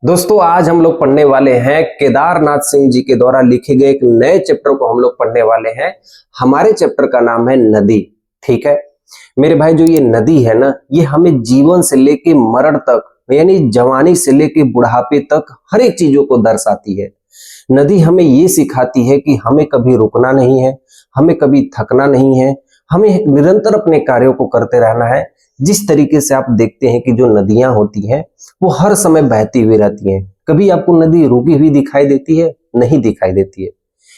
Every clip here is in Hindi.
दोस्तों आज हम लोग पढ़ने वाले हैं केदारनाथ सिंह जी के द्वारा लिखे गए एक नए चैप्टर को हम लोग पढ़ने वाले हैं। हमारे चैप्टर का नाम है नदी। ठीक है मेरे भाई, जो ये नदी है ना, ये हमें जीवन से लेके मरण तक, यानी जवानी से लेके बुढ़ापे तक हर एक चीजों को दर्शाती है। नदी हमें ये सिखाती है कि हमें कभी रुकना नहीं है, हमें कभी थकना नहीं है, हमें निरंतर अपने कार्यों को करते रहना है। जिस तरीके से आप देखते हैं कि जो नदियां होती हैं वो हर समय बहती हुई रहती हैं। कभी आपको नदी रुकी हुई दिखाई देती है? नहीं दिखाई देती है।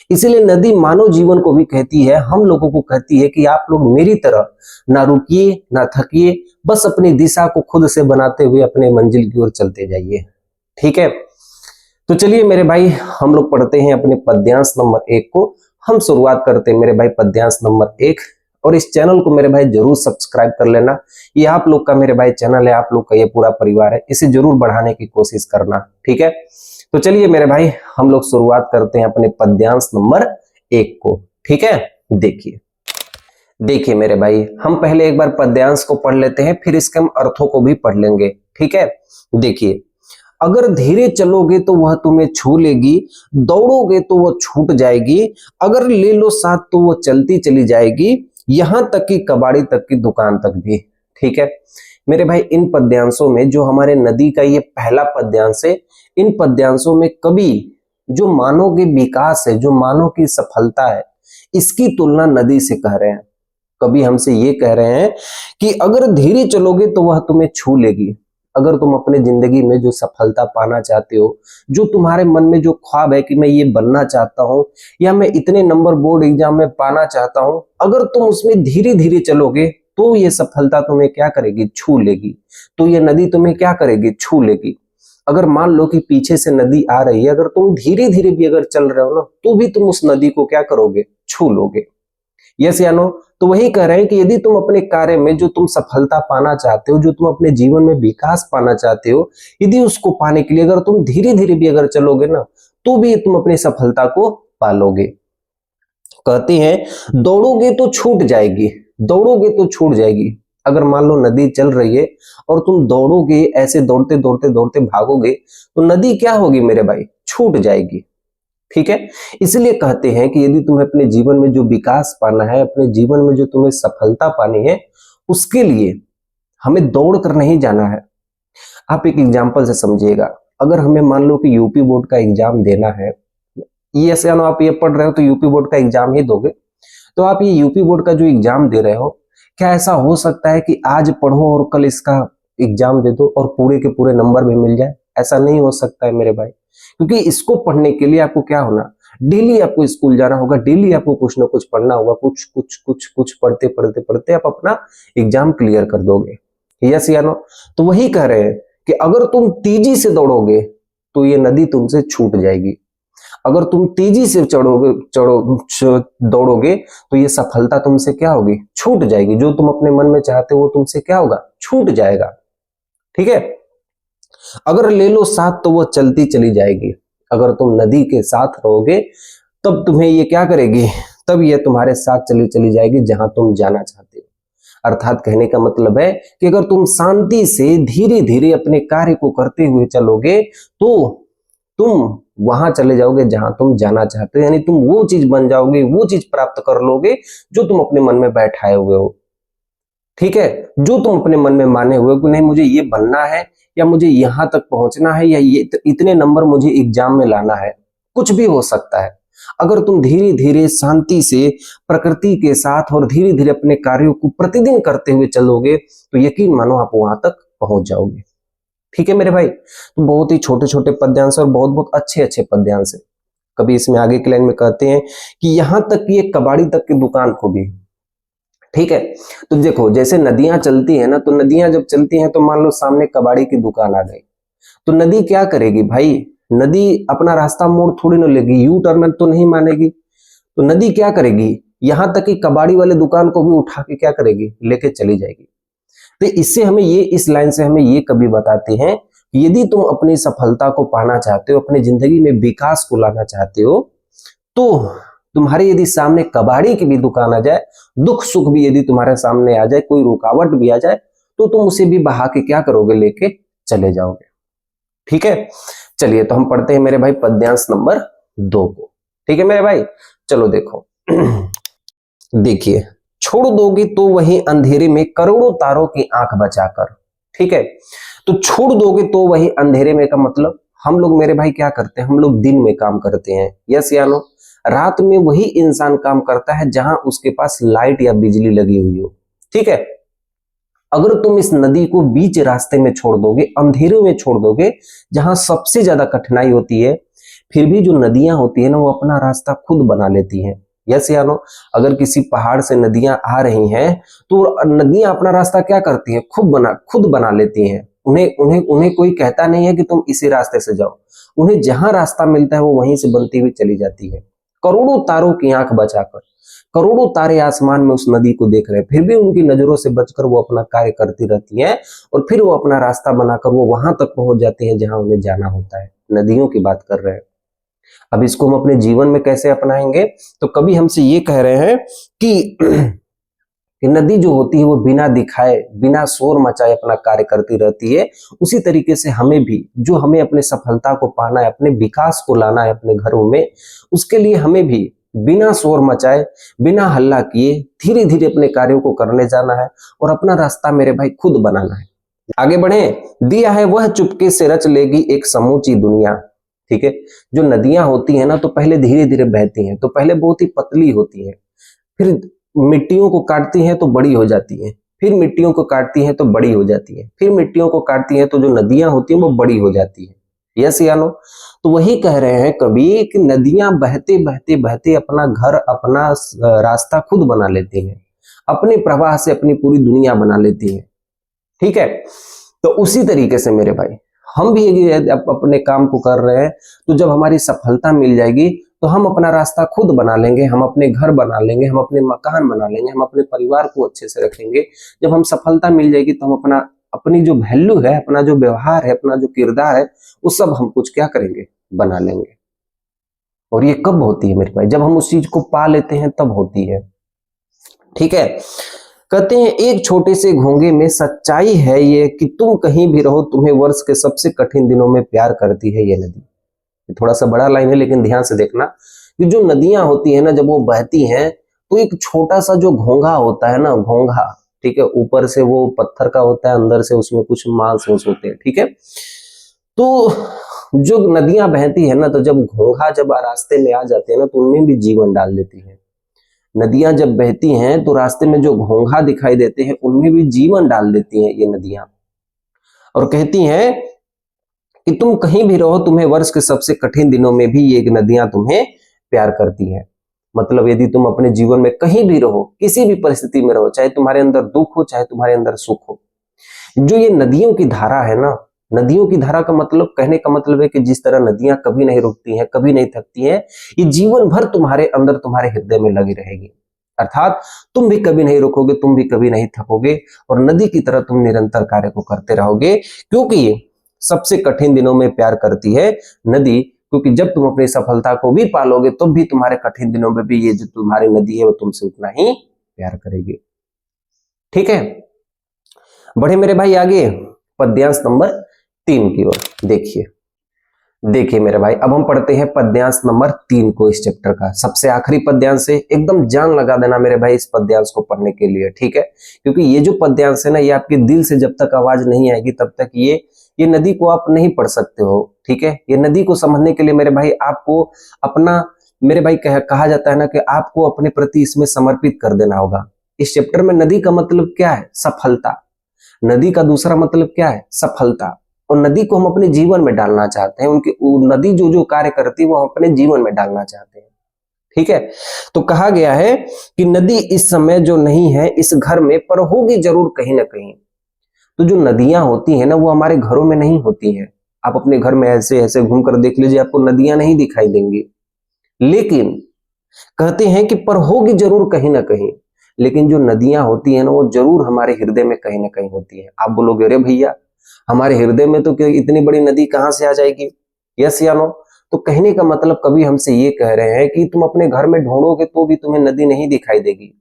इसीलिए नदी मानव जीवन को भी कहती है, हम लोगों को कहती है कि आप लोग मेरी तरह ना रुकिए ना थकिए, बस अपनी दिशा को खुद से बनाते हुए अपने मंजिल की ओर चलते जाइए। ठीक है, तो चलिए मेरे भाई, हम लोग पढ़ते हैं अपने पद्यांश नंबर 1 को। हम शुरुआत करते हैं मेरे भाई पद्यांश नंबर 1। और इस चैनल को मेरे भाई जरूर सब्सक्राइब कर लेना। ये आप लोग का मेरे भाई चैनल है, आप लोग का ये पूरा परिवार है, इसे जरूर बढ़ाने की कोशिश करना। ठीक है, तो चलिए मेरे भाई हम लोग शुरुआत करते हैं अपने पद्यांश नंबर 1 को। ठीक है, देखिए मेरे भाई, हम पहले एक बार पद्यांश को पढ़ लेते हैं, फिर इसके हम अर्थों को भी पढ़ लेंगे। ठीक है, देखिए, अगर धीरे चलोगे तो वह तुम्हें छू लेगी, दौड़ोगे तो वह छूट जाएगी, अगर ले लो साथ तो वह चलती चली जाएगी, यहां तक कि कबाड़ी तक की दुकान तक भी। ठीक है मेरे भाई, इन पद्यांशों में जो हमारे नदी का ये पहला पद्यांश है, इन पद्यांशों में कवि जो मानव के विकास है, जो मानव की सफलता है, इसकी तुलना नदी से कह रहे हैं। कवि हमसे ये कह रहे हैं कि अगर धीरे चलोगे तो वह तुम्हें छू लेगी। अगर तुम अपने जिंदगी में जो सफलता पाना चाहते हो, जो तुम्हारे मन में जो ख्वाब है कि मैं ये बनना चाहता हूं या मैं इतने नंबर बोर्ड एग्जाम में पाना चाहता हूं, अगर तुम उसमें धीरे धीरे चलोगे तो ये सफलता तुम्हें क्या करेगी? छू लेगी। तो ये नदी तुम्हें क्या करेगी? छू लेगी। अगर मान लो कि पीछे से नदी आ रही है, अगर तुम धीरे धीरे भी अगर चल रहे हो ना, तो भी तुम उस नदी को क्या करोगे? छू लोगे। यस या नो? तो वही कह रहे हैं कि यदि तुम अपने कार्य में जो तुम सफलता पाना चाहते हो, जो तुम अपने जीवन में विकास पाना चाहते हो, यदि उसको पाने के लिए अगर तुम धीरे धीरे भी अगर चलोगे ना, तो भी तुम अपनी सफलता को पालोगे। कहते हैं दौड़ोगे तो छूट जाएगी, दौड़ोगे तो छूट जाएगी। अगर मान लो नदी चल रही है और तुम दौड़ोगे, ऐसे दौड़ते दौड़ते दौड़ते भागोगे, तो नदी क्या होगी मेरे भाई? छूट जाएगी। ठीक है, इसलिए कहते हैं कि यदि तुम्हें अपने जीवन में जो विकास पाना है, अपने जीवन में जो तुम्हें सफलता पानी है, उसके लिए हमें दौड़ कर नहीं जाना है। आप एक एग्जांपल से समझिएगा। अगर हमें मान लो कि यूपी बोर्ड का एग्जाम देना है, ये ऐसे आप ये पढ़ रहे हो तो यूपी बोर्ड का एग्जाम ही दोगे, तो आप ये यूपी बोर्ड का जो एग्जाम दे रहे हो, क्या ऐसा हो सकता है कि आज पढ़ो और कल इसका एग्जाम दे दो और पूरे के पूरे नंबर भी मिल जाए? ऐसा नहीं हो सकता है मेरे भाई, क्योंकि इसको पढ़ने के लिए आपको क्या होना? डेली आपको स्कूल जाना होगा, डेली आपको कुछ ना कुछ पढ़ना होगा, कुछ कुछ कुछ कुछ पढ़ते पढ़ते पढ़ते आप अपना एग्जाम क्लियर कर दोगे। यस या नो? तो वही कह रहे हैं कि अगर तुम तेजी से दौड़ोगे तो ये नदी तुमसे छूट जाएगी। अगर तुम तेजी से दौड़ोगे तो ये सफलता तुमसे क्या होगी? छूट जाएगी। जो तुम अपने मन में चाहते हो वो तुमसे क्या होगा? छूट जाएगा। ठीक है, अगर ले लो साथ तो वो चलती चली जाएगी। अगर तुम नदी के साथ रहोगे तब तुम्हें ये क्या करेगी? तब ये तुम्हारे साथ चली चली जाएगी जहां तुम जाना चाहते हो। अर्थात कहने का मतलब है कि अगर तुम शांति से धीरे धीरे अपने कार्य को करते हुए चलोगे तो तुम वहां चले जाओगे जहां तुम जाना चाहते हो, यानी तुम वो चीज बन जाओगे, वो चीज प्राप्त कर लोगे जो तुम अपने मन में बैठाए हुए हो। ठीक है, जो तुम अपने मन में माने हुए कि नहीं मुझे ये बनना है, या मुझे यहां तक पहुंचना है, या ये इतने नंबर मुझे एग्जाम में लाना है, कुछ भी हो सकता है। अगर तुम धीरे धीरे शांति से प्रकृति के साथ और धीरे धीरे अपने कार्यों को प्रतिदिन करते हुए चलोगे तो यकीन मानो आप वहां तक पहुंच जाओगे। ठीक है मेरे भाई, तो बहुत ही छोटे छोटे पद्यांश और बहुत बहुत अच्छे अच्छे पद्यांश है। कभी इसमें आगे की लाइन में कहते हैं कि यहां तक कि एक कबाड़ी तक की दुकान को भी। ठीक है, तो देखो जैसे नदियां चलती है ना, तो नदियां जब चलती हैं तो मान लो सामने कबाड़ी की दुकान आ गई, तो नदी क्या करेगी भाई? नदी अपना रास्ता मोड़ थोड़ी ना लेगी, यू टर्न तो नहीं मानेगी। तो नदी क्या करेगी? यहां तक कि कबाड़ी वाले दुकान को भी उठा के क्या करेगी? लेके चली जाएगी। तो इससे हमें ये, इस लाइन से हमें ये कभी बताते हैं कि यदि तुम अपनी सफलता को पाना चाहते हो, अपनी जिंदगी में विकास को लाना चाहते हो, तो तुम्हारे यदि सामने कबाड़ी की भी दुकान आ जाए, दुख सुख भी यदि तुम्हारे सामने आ जाए, कोई रुकावट भी आ जाए, तो तुम उसे भी बहा के क्या करोगे? लेके चले जाओगे। ठीक है, चलिए तो हम पढ़ते हैं मेरे भाई पद्यांश नंबर 2 को। ठीक है मेरे भाई, चलो देखो देखिए, छोड़ दोगे तो वही अंधेरे में करोड़ों तारों की आंख बचाकर। ठीक है, तो छोड़ दोगे तो वही अंधेरे में का मतलब हम लोग मेरे भाई क्या करते हैं, हम लोग दिन में काम करते हैं, यस या नो। रात में वही इंसान काम करता है जहां उसके पास लाइट या बिजली लगी हुई हो। ठीक है, अगर तुम इस नदी को बीच रास्ते में छोड़ दोगे, अंधेरे में छोड़ दोगे, जहां सबसे ज्यादा कठिनाई होती है, फिर भी जो नदियां होती है ना वो अपना रास्ता खुद बना लेती हैं, यस या नो। अगर किसी पहाड़ से नदियां आ रही हैं तो नदियां अपना रास्ता क्या करती हैं, खुद बना लेती हैं। उन्हें उन्हें उन्हें कोई कहता नहीं है कि तुम इसी रास्ते से जाओ, उन्हें जहां रास्ता मिलता है वो वहीं से बनती हुई चली जाती है, करोड़ों तारों की आंख बचाकर। करोड़ों तारे आसमान में उस नदी को देख रहे हैं, फिर भी उनकी नजरों से बचकर वो अपना कार्य करती रहती हैं और फिर वो अपना रास्ता बनाकर वो वहां तक पहुंच जाती है जहां उन्हें जाना होता है। नदियों की बात कर रहे हैं। अब इसको हम अपने जीवन में कैसे अपनाएंगे, तो कभी हमसे ये कह रहे हैं कि नदी जो होती है वो बिना दिखाए बिना शोर मचाए अपना कार्य करती रहती है। उसी तरीके से हमें भी, जो हमें अपने सफलता को पाना है, अपने विकास को लाना है अपने घरों में, उसके लिए हमें भी बिना शोर मचाए बिना हल्ला किए धीरे धीरे अपने कार्यों को करने जाना है और अपना रास्ता मेरे भाई खुद बनाना है। आगे बढ़े, दिया है वह चुपके से रच लेगी एक समूची दुनिया। ठीक है, जो नदियां होती है ना तो पहले धीरे धीरे बहती हैं, तो पहले बहुत ही पतली होती है, फिर मिट्टियों को काटती हैं तो बड़ी हो जाती है, फिर मिट्टियों को काटती हैं तो बड़ी हो जाती है, फिर मिट्टियों को काटती हैं तो जो नदियां होती हैं वो बड़ी हो जाती है, यस या नो। तो वही कह रहे हैं कभी कि नदियां बहते बहते बहते अपना घर, अपना रास्ता खुद बना लेती हैं, अपने प्रवाह से अपनी पूरी दुनिया बना लेती हैं। ठीक है, तो उसी तरीके से मेरे भाई हम भी अपने काम को कर रहे हैं, तो जब हमारी सफलता मिल जाएगी तो हम अपना रास्ता खुद बना लेंगे, हम अपने घर बना लेंगे, हम अपने मकान बना लेंगे, हम अपने परिवार को अच्छे से रखेंगे। जब हम सफलता मिल जाएगी तो हम अपनी जो वैल्यू है, अपना जो व्यवहार है, अपना जो किरदार है, वो सब हम कुछ क्या करेंगे, बना लेंगे। और ये कब होती है मेरे भाई, जब हम उस चीज को पा लेते हैं तब होती है। ठीक है, कहते हैं एक छोटे से घोंगे में सच्चाई है ये कि तुम कहीं भी रहो, तुम्हें वर्ष के सबसे कठिन दिनों में प्यार करती है ये नदी। थोड़ा सा बड़ा लाइन है लेकिन ध्यान से देखना कि जो नदियां होती है ना जब वो बहती हैं तो एक छोटा सा जो घोंघा होता है ना, घोंघा, ठीक है, ऊपर से वो पत्थर का होता है, अंदर से उसमें कुछ मांस होते हैं। ठीक है, तो जो नदियां बहती है ना, तो जब घोंघा जब रास्ते में आ जाते हैं ना तो उनमें भी जीवन डाल देती है। नदियां जब बहती हैं तो रास्ते में जो घोंघा दिखाई देते हैं उनमें भी जीवन डाल देती हैं ये नदियां, और कहती हैं कि तुम कहीं भी रहो, तुम्हें वर्ष के सबसे कठिन दिनों में भी ये नदियां तुम्हें प्यार करती हैं। मतलब यदि तुम अपने जीवन में कहीं भी रहो, किसी भी परिस्थिति में रहो, चाहे तुम्हारे अंदर दुख हो चाहे तुम्हारे अंदर सुख हो, जो ये नदियों की धारा है ना, नदियों की धारा का मतलब, कहने का मतलब है कि जिस तरह नदियां कभी नहीं रुकती हैं, कभी नहीं थकती हैं, ये जीवन भर तुम्हारे अंदर, तुम्हारे हृदय में लगी रहेगी। अर्थात तुम भी कभी नहीं रुकोगे, तुम भी कभी नहीं थकोगे, और नदी की तरह तुम निरंतर कार्य को करते रहोगे, क्योंकि सबसे कठिन दिनों में प्यार करती है नदी। क्योंकि जब तुम अपनी सफलता को भी पालोगे तो भी तुम्हारे कठिन दिनों में भी ये जो तुम्हारी नदी है वो तुमसे उतना ही प्यार करेगी। ठीक है, बढ़े मेरे भाई आगे पद्यांश नंबर 3 की ओर। देखिए मेरे भाई, अब हम पढ़ते हैं पद्यांश नंबर 3 को, इस चैप्टर का सबसे आखिरी पद्यांश है। एकदम जान लगा देना मेरे भाई इस पद्यांश को पढ़ने के लिए, ठीक है, क्योंकि ये जो पद्यांश है ना, ये आपके दिल से जब तक आवाज नहीं आएगी तब तक ये नदी को आप नहीं पढ़ सकते हो। ठीक है, ये नदी को समझने के लिए मेरे भाई आपको अपना, मेरे भाई कहा जाता है ना कि आपको अपने प्रति इसमें समर्पित कर देना होगा। इस चैप्टर में नदी का मतलब क्या है, सफलता। नदी का दूसरा मतलब क्या है, सफलता। और नदी को हम अपने जीवन में डालना चाहते हैं, उनकी नदी जो जो कार्य करती है वो हम अपने जीवन में डालना चाहते हैं। ठीक है, तो कहा गया है कि नदी इस समय जो नहीं है इस घर में, पर होगी जरूर कहीं ना कहीं। तो जो नदियां होती हैं ना वो हमारे घरों में नहीं होती हैं। आप अपने घर में ऐसे ऐसे घूम कर देख लीजिए, आपको नदियां नहीं दिखाई देंगी, लेकिन कहते हैं कि पर होगी जरूर कहीं ना कहीं। लेकिन जो नदियां होती है ना वो जरूर हमारे हृदय में कहीं ना कहीं होती है। आप बोलोगे अरे भैया हमारे हृदय में तो इतनी बड़ी नदी कहां से आ जाएगी, यस या नो। तो कहने का मतलब कभी हमसे ये कह रहे हैं कि तुम अपने घर में ढूंढोगे तो भी तुम्हें नदी नहीं दिखाई देगी,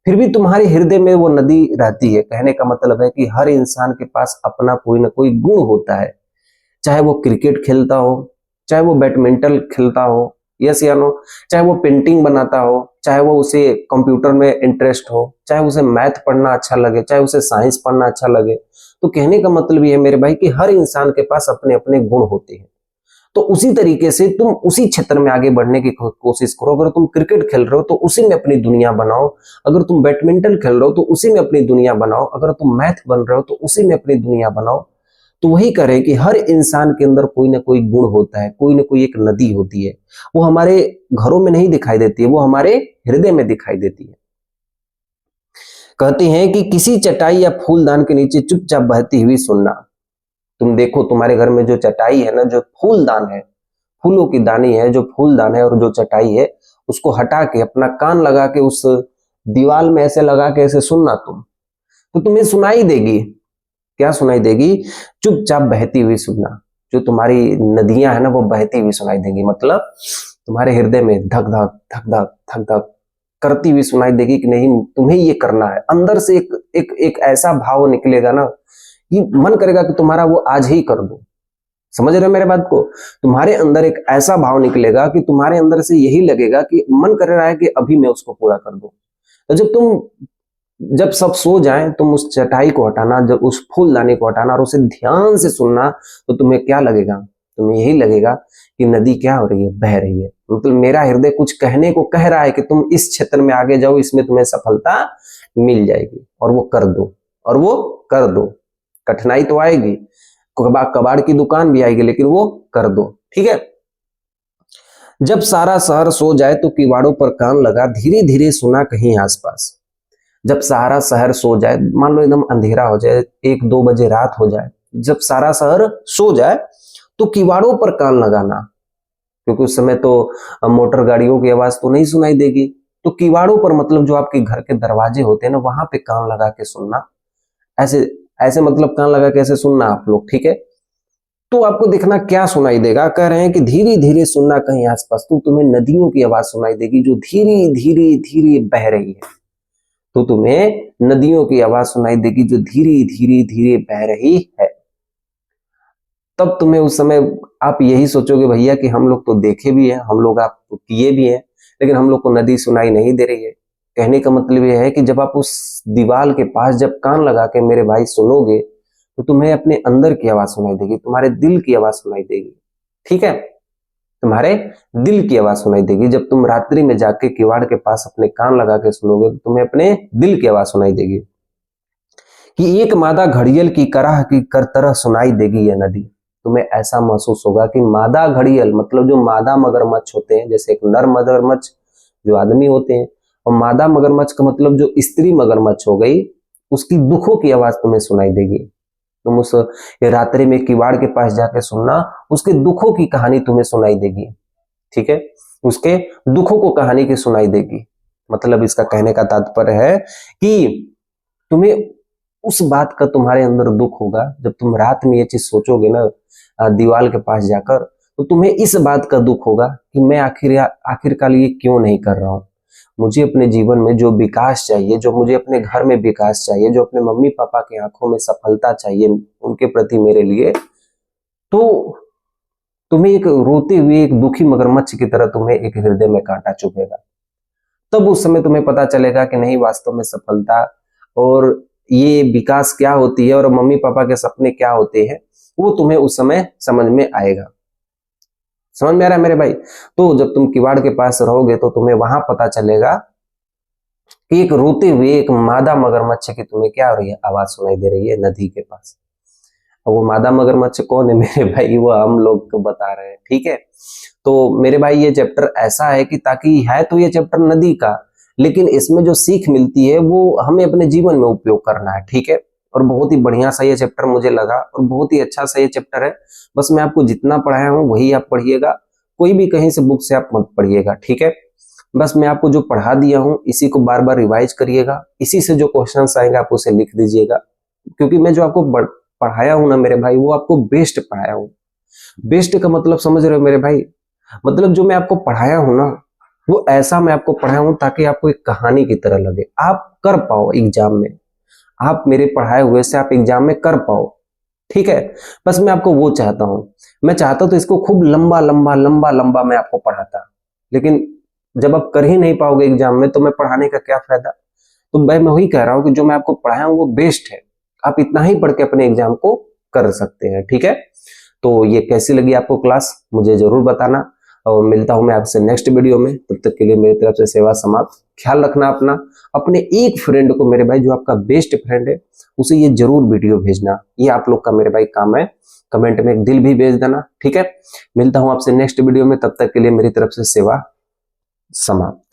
फिर भी तुम्हारे हृदय में वो नदी रहती है। कहने का मतलब है कि हर इंसान के पास अपना कोई ना कोई गुण होता है चाहे वो क्रिकेट खेलता हो, चाहे वो बैडमिंटन खेलता हो, यस या नो, चाहे वो पेंटिंग बनाता हो, चाहे वो उसे कंप्यूटर में इंटरेस्ट हो, चाहे उसे मैथ पढ़ना अच्छा लगे, चाहे उसे साइंस पढ़ना अच्छा लगे। तो कहने का मतलब ये है मेरे भाई कि हर इंसान के पास अपने अपने गुण होते हैं। तो उसी तरीके से तुम उसी क्षेत्र में आगे बढ़ने की कोशिश करो। अगर तुम क्रिकेट खेल रहे हो तो उसी में अपनी दुनिया बनाओ, अगर तुम बैडमिंटन खेल रहे हो तो उसी में अपनी दुनिया बनाओ, अगर तुम मैथ बन रहे हो तो उसी में अपनी दुनिया बनाओ। तो वही करें कि हर इंसान के अंदर कोई ना कोई गुण होता है, कोई ना कोई एक नदी होती है। वो हमारे घरों में नहीं दिखाई देती है, वो हमारे हृदय में दिखाई देती है। कहते हैं कि किसी चटाई या फूलदान के नीचे चुपचाप बहती हुई सुनना। तुम देखो तुम्हारे घर में जो चटाई है ना, जो फूलदान है, फूलों की दानी है, जो फूलदान है और जो चटाई है, उसको हटा के अपना कान लगा के उस दीवार में ऐसे लगा के ऐसे सुनना तुम, तो तुम्हें सुनाई देगी। क्या सुनाई देगी? चुपचाप बहती हुई सुनना। जो तुम्हारी नदियां है ना वो बहती हुई सुनाई देंगी, मतलब तुम्हारे हृदय में धक धक धक धक धक धक करती हुई सुनाई देगी कि नहीं तुम्हें ये करना है। अंदर से एक ऐसा भाव निकलेगा ना कि मन करेगा कि तुम्हारा वो आज ही कर दो। समझ रहे हो मेरे बात को? तुम्हारे अंदर एक ऐसा भाव निकलेगा कि तुम्हारे अंदर से यही लगेगा कि मन कर रहा है कि अभी मैं उसको पूरा कर दूं। तो जब सब सो जाएं तुम उस चटाई को हटाना, जब उस फूलदानी को हटाना और उसे ध्यान से सुनना, तो तुम्हें क्या लगेगा? तुम्हें यही लगेगा कि नदी क्या हो रही है? बह रही है। मतलब मेरा हृदय कुछ कहने को कह रहा है कि तुम इस क्षेत्र में आगे जाओ, इसमें तुम्हें सफलता मिल जाएगी, और वो कर दो, और वो कर दो। कठिनाई तो आएगी, कबाड़ की दुकान भी आएगी, लेकिन वो कर दो। ठीक है। जब सारा शहर सो जाए तो किवाड़ों पर कान लगा, धीरे धीरे सुना कहीं आसपास। जब सारा शहर सो जाए, मान लो एकदम अंधेरा हो जाए, 1-2 बजे रात हो जाए, जब सारा शहर सो जाए तो किवाड़ों पर कान लगाना, क्योंकि उस समय तो मोटर गाड़ियों की आवाज तो नहीं सुनाई देगी। तो किवाड़ों पर मतलब जो आपके घर के दरवाजे होते हैं ना, वहां पे कान लगा के सुनना। ऐसे ऐसे मतलब कान लगा के ऐसे सुनना आप लोग, ठीक है। तो आपको देखना क्या सुनाई देगा। कह रहे हैं कि धीरे धीरे सुनना कहीं आसपास, तो तुम्हें नदियों की आवाज सुनाई देगी जो धीरे धीरे धीरे बह रही है। तो तुम्हें नदियों की आवाज सुनाई देगी जो धीरे धीरे धीरे बह रही है। तब तुम्हें उस समय आप यही सोचोगे भैया कि हम लोग तो देखे भी हैं, हम लोग आप किए भी हैं, लेकिन हम लोग को नदी सुनाई नहीं दे रही है। कहने का मतलब यह है कि जब आप उस दीवार के पास जब कान लगा के मेरे भाई सुनोगे, तो तुम्हें अपने अंदर की आवाज सुनाई देगी, तुम्हारे दिल की आवाज सुनाई देगी। ठीक है, तुम्हारे दिल की आवाज सुनाई देगी। जब तुम रात्रि में जाके किवाड़ के पास अपने कान लगा के सुनोगे, तो तुम्हें अपने दिल की आवाज सुनाई देगी कि एक मादा घड़ियल की कराह की कर तरह सुनाई देगी यह नदी। तुम्हें ऐसा महसूस होगा कि मादा घड़ियल मतलब जो मादा मगरमच्छ होते हैं, जैसे एक नर मगरमच्छ जो आदमी होते हैं, और मादा मगरमच्छ का मतलब जो स्त्री मगरमच्छ हो गई, उसकी दुखों की आवाज तुम्हें सुनाई देगी। तुम उस रात्रि में किवाड़ के पास जाके सुनना, उसके दुखों की कहानी तुम्हें सुनाई देगी। ठीक है, उसके दुखों को कहानी की सुनाई देगी। मतलब इसका कहने का तात्पर्य है कि तुम्हें उस बात का तुम्हारे अंदर दुख होगा जब तुम रात में ये चीज सोचोगे ना दीवार के पास जाकर, तो तुम्हें इस बात का दुख होगा कि मैं आखिरकार ये क्यों नहीं कर रहा हूं। मुझे अपने जीवन में जो विकास चाहिए, जो मुझे अपने घर में विकास चाहिए, जो अपने मम्मी पापा की आंखों में सफलता चाहिए उनके प्रति मेरे लिए, तो तुम्हें एक रोते हुए एक दुखी मगरमच्छ की तरह तुम्हें एक हृदय में कांटा चुभेगा। तब उस समय तुम्हें पता चलेगा कि नहीं, वास्तव में सफलता और ये विकास क्या होती है और मम्मी पापा के सपने क्या होते हैं, वो तुम्हें उस समय समझ में आएगा। समझ में आ रहा है मेरे भाई? तो जब तुम किवाड़ के पास रहोगे तो तुम्हें वहां पता चलेगा कि एक रोते हुए एक मादा मगरमच्छ की तुम्हें क्या हो रही है, आवाज सुनाई दे रही है नदी के पास। और वो मादा मगरमच्छ कौन है मेरे भाई? वो हम लोग को बता रहे हैं। ठीक है, तो मेरे भाई ये चैप्टर ऐसा है कि ताकि है तो ये चैप्टर नदी का, लेकिन इसमें जो सीख मिलती है वो हमें अपने जीवन में उपयोग करना है। ठीक है, और बहुत ही बढ़िया सा ये चैप्टर मुझे लगा और बहुत ही अच्छा सा ये चैप्टर है। बस मैं आपको जितना पढ़ाया हूँ वही आप पढ़िएगा, कोई भी कहीं से बुक से आप मत पढ़िएगा। ठीक है, बस मैं आपको जो पढ़ा दिया हूँ इसी को बार बार रिवाइज करिएगा, इसी से जो क्वेश्चंस आएंगे आप उसे लिख दीजिएगा, क्योंकि मैं जो आपको पढ़ाया हूँ ना मेरे भाई, वो आपको बेस्ट पढ़ाया हूँ। बेस्ट का मतलब समझ रहे हो मेरे भाई? मतलब जो मैं आपको पढ़ाया हूँ ना, वो ऐसा मैं आपको पढ़ाया हूँ ताकि आपको एक कहानी की तरह लगे, आप कर पाओ एग्जाम में, आप मेरे पढ़ाए हुए से आप एग्जाम में कर पाओ। ठीक है, बस मैं आपको वो चाहता हूं। मैं चाहता तो इसको खूब लंबा लंबा लंबा लंबा मैं आपको पढ़ाता, लेकिन जब आप कर ही नहीं पाओगे एग्जाम में तो मैं पढ़ाने का क्या फायदा। तो भाई मैं वही कह रहा हूं कि जो मैं आपको पढ़ाया हूं वो बेस्ट है, आप इतना ही पढ़ के अपने एग्जाम को कर सकते हैं। ठीक है, तो ये कैसी लगी आपको क्लास मुझे जरूर बताना, और मिलता हूं मैं आपसे नेक्स्ट वीडियो में। तब तक के लिए मेरी तरफ से सेवा समाप्त। ख्याल रखना अपना, अपने एक फ्रेंड को मेरे भाई जो आपका बेस्ट फ्रेंड है उसे ये जरूर वीडियो भेजना, ये आप लोग का मेरे भाई काम है। कमेंट में एक दिल भी भेज देना। ठीक है, मिलता हूं आपसे नेक्स्ट वीडियो में, तब तक के लिए मेरी तरफ से सेवा समाप्त।